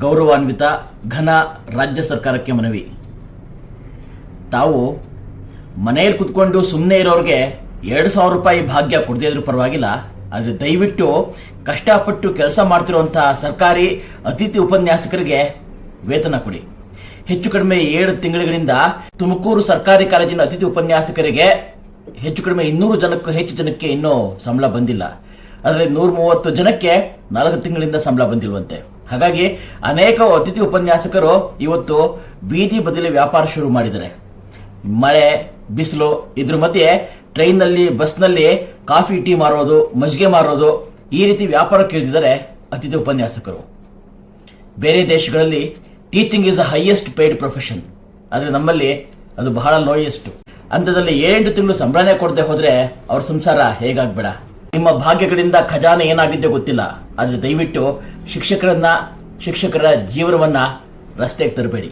ಗೌರವಾನ್ವಿತ ಘನ ರಾಜ್ಯ ಸರ್ಕಾರಕ್ಕೆ ಮನವಿ. ತಾವು ಮನೆಯಲ್ಲಿ ಕುತ್ಕೊಂಡು ಸುಮ್ಮನೆ ಇರೋರಿಗೆ 2,000 ರೂಪಾಯಿ ಭಾಗ್ಯ ಕೊಡದೇ ಇದ್ರೂ ಪರವಾಗಿಲ್ಲ, ಆದರೆ ದಯವಿಟ್ಟು ಕಷ್ಟಪಟ್ಟು ಕೆಲಸ ಮಾಡ್ತಿರುವಂತಹ ಸರ್ಕಾರಿ ಅತಿಥಿ ಉಪನ್ಯಾಸಕರಿಗೆ ವೇತನ ಕೊಡಿ. ಹೆಚ್ಚು ಕಡಿಮೆ 7 ತಿಂಗಳಿಂದ ತುಮಕೂರು ಸರ್ಕಾರಿ ಕಾಲೇಜಿನ ಅತಿಥಿ ಉಪನ್ಯಾಸಕರಿಗೆ ಹೆಚ್ಚು ಕಡಿಮೆ 200 ಜನಕ್ಕೂ ಹೆಚ್ಚು ಜನಕ್ಕೆ ಇನ್ನೂ ಸಂಬಳ ಬಂದಿಲ್ಲ. ಅದರಲ್ಲಿ 130 ಜನಕ್ಕೆ 4 ತಿಂಗಳಿಂದ ಸಂಬಳ ಬಂದಿಲ್ವಂತೆ. ಹಾಗಾಗಿ ಅನೇಕ ಅತಿಥಿ ಉಪನ್ಯಾಸಕರು ಇವತ್ತು ಬೀದಿ ಬದಿಲಿ ವ್ಯಾಪಾರ ಶುರು ಮಾಡಿದ್ದಾರೆ. ಮಳೆ ಬಿಸಿಲು ಇದ್ರ ಮಧ್ಯೆ ಟ್ರೈನ್ನಲ್ಲಿ ಬಸ್ನಲ್ಲಿ ಕಾಫಿ ಟೀ ಮಾರೋದು, ಮಜ್ಜಿಗೆ ಮಾರೋದು, ಈ ರೀತಿ ವ್ಯಾಪಾರಕ್ಕೆ ಇಳಿದಿದ್ದಾರೆ ಅತಿಥಿ ಉಪನ್ಯಾಸಕರು. ಬೇರೆ ದೇಶಗಳಲ್ಲಿ teaching is a highest paid profession, ಆದರೆ ನಮ್ಮಲ್ಲಿ ಅದು ಬಹಳ ಲೋಯೆಸ್ಟ್. ಅಂಥದ್ರಲ್ಲಿ 7 ತಿಂಗಳು ಸಂಬಳನೇ ಕೊಡದೆ ಹೋದರೆ ಅವ್ರ ಸಂಸಾರ ಹೇಗಾಗ್ಬೇಡ. ನಿಮ್ಮ ಭಾಗ್ಯಗಳಿಂದ ಖಜಾನೆ ಏನಾಗಿದೆಯೋ ಗೊತ್ತಿಲ್ಲ, ಆದರೆ ದಯವಿಟ್ಟು ಶಿಕ್ಷಕರ ಜೀವನವನ್ನ ರಸ್ತೆಗೆ ತರಬೇಡಿ.